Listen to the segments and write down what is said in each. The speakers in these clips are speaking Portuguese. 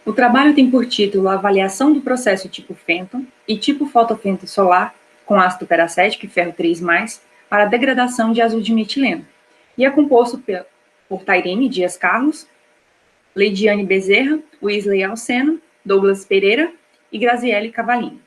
O trabalho tem por título a avaliação do processo tipo Fenton e tipo fotofenton solar com ácido peracético e ferro 3+, para a degradação de azul de metileno, e é composto por Tairine Dias Carlos, Leidiane Bezerra, Wesley Alceno, Douglas Pereira e Graziele Cavallini.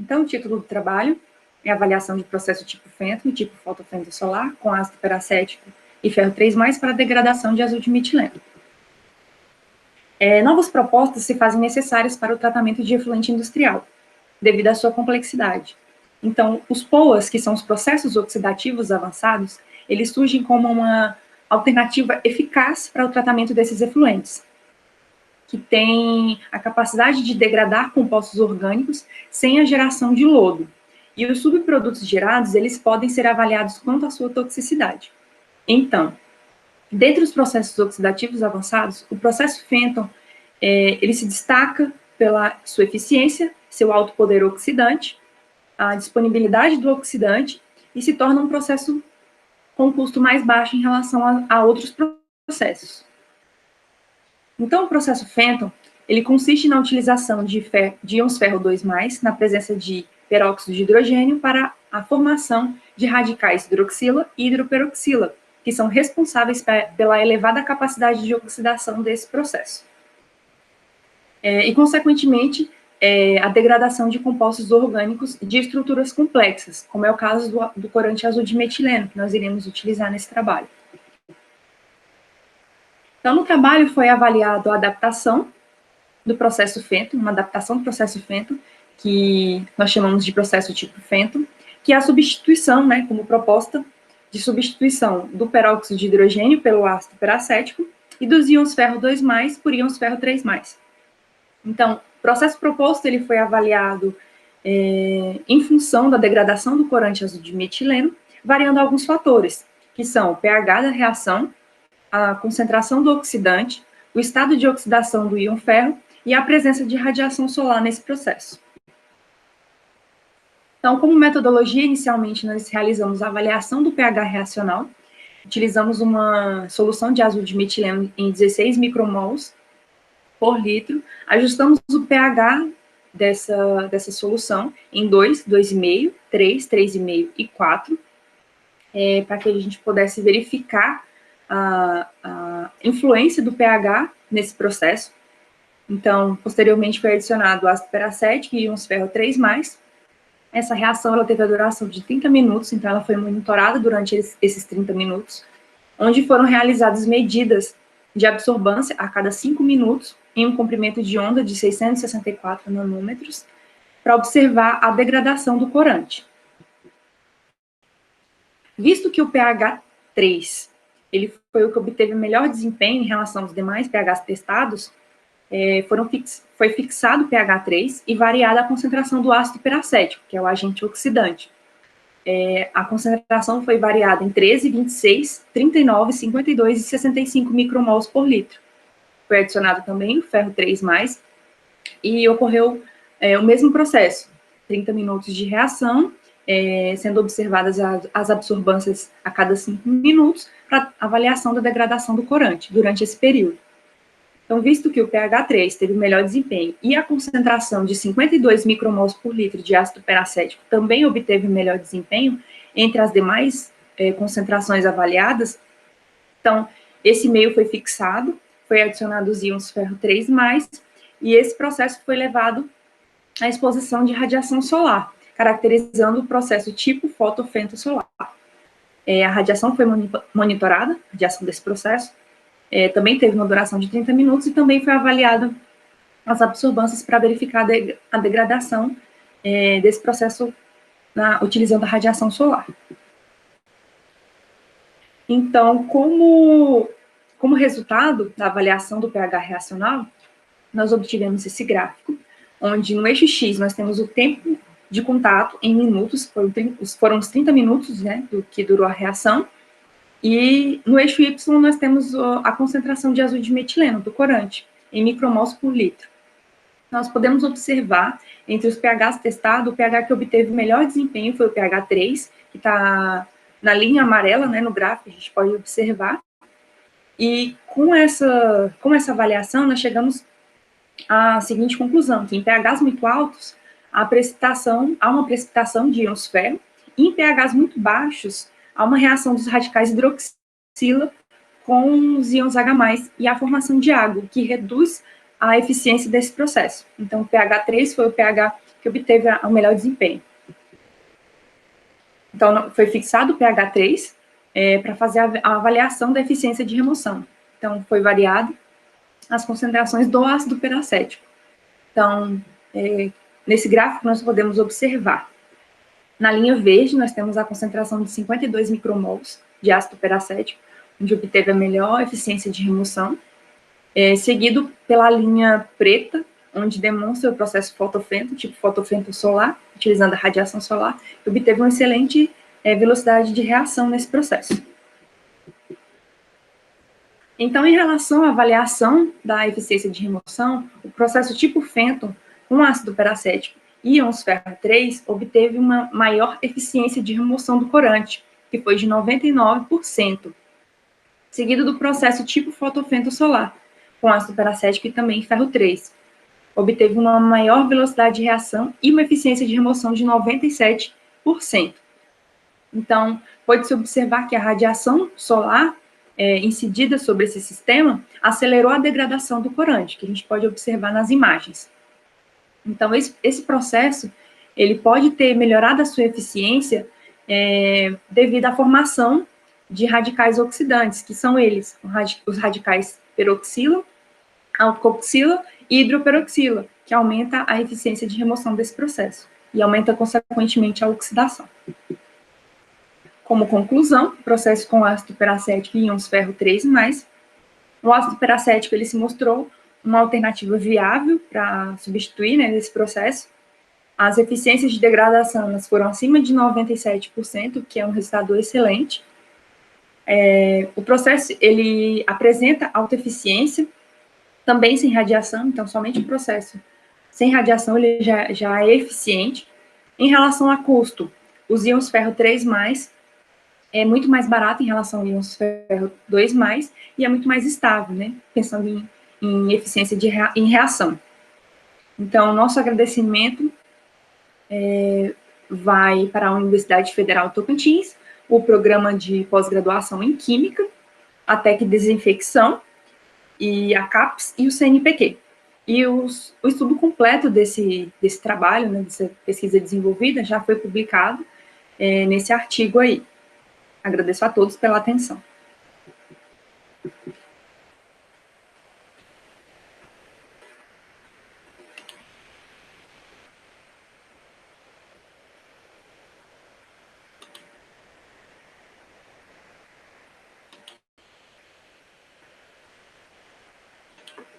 Então, o título do trabalho é avaliação de processo tipo Fenton e tipo fotofenton solar com ácido peracético e ferro 3+, para a degradação de azul de metileno. Novas propostas se fazem necessárias para o tratamento de efluente industrial, devido à sua complexidade. Então, os POAs, que são os processos oxidativos avançados, eles surgem como uma alternativa eficaz para o tratamento desses efluentes, que tem a capacidade de degradar compostos orgânicos sem a geração de lodo. E os subprodutos gerados, eles podem ser avaliados quanto à sua toxicidade. Então, dentre os processos oxidativos avançados, o processo Fenton, ele se destaca pela sua eficiência, seu alto poder oxidante, a disponibilidade do oxidante, e se torna um processo com custo mais baixo em relação a outros processos. Então, o processo Fenton, ele consiste na utilização de íons ferro 2+, na presença de peróxido de hidrogênio, para a formação de radicais hidroxila e hidroperoxila, que são responsáveis pela elevada capacidade de oxidação desse processo. E, consequentemente, a degradação de compostos orgânicos de estruturas complexas, como é o caso do corante azul de metileno, que nós iremos utilizar nesse trabalho. Então, no trabalho foi avaliado a adaptação do processo Fenton, uma adaptação do processo Fenton, que nós chamamos de processo tipo Fenton, que é a substituição, como proposta de substituição do peróxido de hidrogênio pelo ácido peracético e dos íons ferro 2+, por íons ferro 3+. Então, o processo proposto ele foi avaliado em função da degradação do corante azul de metileno, variando alguns fatores, que são o pH da reação, a concentração do oxidante, o estado de oxidação do íon ferro e a presença de radiação solar nesse processo. Então, como metodologia, inicialmente nós realizamos a avaliação do pH reacional, utilizamos uma solução de azul de metileno em 16 micromols por litro, ajustamos o pH dessa solução em 2, 2,5, 3, 3,5 e 4, para que a gente pudesse verificar a influência do pH nesse processo. Então, posteriormente foi adicionado ácido peracético e íons ferro 3+. Essa reação ela teve a duração de 30 minutos, então ela foi monitorada durante esses 30 minutos, onde foram realizadas medidas de absorbância a cada 5 minutos, em um comprimento de onda de 664 nanômetros, para observar a degradação do corante. Visto que o pH 3 ele foi o que obteve o melhor desempenho em relação aos demais pHs testados, foi fixado o pH 3 e variada a concentração do ácido peracético, que é o agente oxidante. A concentração foi variada em 13, 26, 39, 52 e 65 micromols por litro. Foi adicionado também o ferro 3+, e ocorreu o mesmo processo, 30 minutos de reação, sendo observadas as absorbâncias a cada 5 minutos para avaliação da degradação do corante durante esse período. Então, visto que o pH 3 teve o melhor desempenho e a concentração de 52 micromols por litro de ácido peracético também obteve o melhor desempenho entre as demais concentrações avaliadas, então, esse meio foi fixado, foi adicionado os íons ferro 3+, e esse processo foi levado à exposição de radiação solar, caracterizando o processo tipo fotofenton solar. A radiação foi monitorada, a radiação desse processo, também teve uma duração de 30 minutos e também foi avaliada as absorbâncias para verificar a degradação desse processo utilizando a radiação solar. Então, como como resultado da avaliação do pH reacional, nós obtivemos esse gráfico, onde no eixo X nós temos o tempo de contato em minutos, foram os 30 minutos, né, do que durou a reação, e no eixo Y nós temos a concentração de azul de metileno, do corante, em micromols por litro. Nós podemos observar, entre os pHs testados, o pH que obteve o melhor desempenho foi o pH 3, que está na linha amarela, né, no gráfico, a gente pode observar. E com essa avaliação, nós chegamos à seguinte conclusão, que em pHs muito altos, há uma precipitação de íons ferro, e em pHs muito baixos, há uma reação dos radicais hidroxila com os íons H+, e a formação de água, que reduz a eficiência desse processo. Então, o pH 3 foi o pH que obteve o melhor desempenho. Então, foi fixado o pH 3 para fazer a avaliação da eficiência de remoção. Então, foi variado as concentrações do ácido peracético. Então, nesse gráfico, nós podemos observar. Na linha verde, nós temos a concentração de 52 micromols de ácido peracético, onde obteve a melhor eficiência de remoção, seguido pela linha preta, onde demonstra o processo fotofento, tipo fotofento solar, utilizando a radiação solar, que obteve uma excelente velocidade de reação nesse processo. Então, em relação à avaliação da eficiência de remoção, o processo tipo Fenton, com ácido peracético e íons ferro 3, obteve uma maior eficiência de remoção do corante, que foi de 99%, seguido do processo tipo fotofento solar, com ácido peracético e também ferro 3. Obteve uma maior velocidade de reação e uma eficiência de remoção de 97%. Então, pode-se observar que a radiação solar incidida sobre esse sistema acelerou a degradação do corante, que a gente pode observar nas imagens. Então, esse processo, ele pode ter melhorado a sua eficiência devido à formação de radicais oxidantes, que são eles, os radicais peroxila, alcoxila e hidroperoxila, que aumenta a eficiência de remoção desse processo e aumenta, consequentemente, a oxidação. Como conclusão, o processo com ácido peracético e íons ferro 3+, o ácido peracético ele se mostrou uma alternativa viável para substituir, né, nesse processo. As eficiências de degradação elas foram acima de 97%, que é um resultado excelente. O processo ele apresenta alta eficiência, também sem radiação, então somente o processo sem radiação ele já é eficiente. Em relação a custo, os íons ferro 3+, é muito mais barato em relação ao íons ferro 2+, e é muito mais estável, né, pensando em eficiência em reação. Então, nosso agradecimento vai para a Universidade Federal Tocantins, o programa de pós-graduação em Química, a TEC Desinfecção, e a CAPES e o CNPq. E o estudo completo desse trabalho, né, dessa pesquisa desenvolvida, já foi publicado nesse artigo aí. Agradeço a todos pela atenção.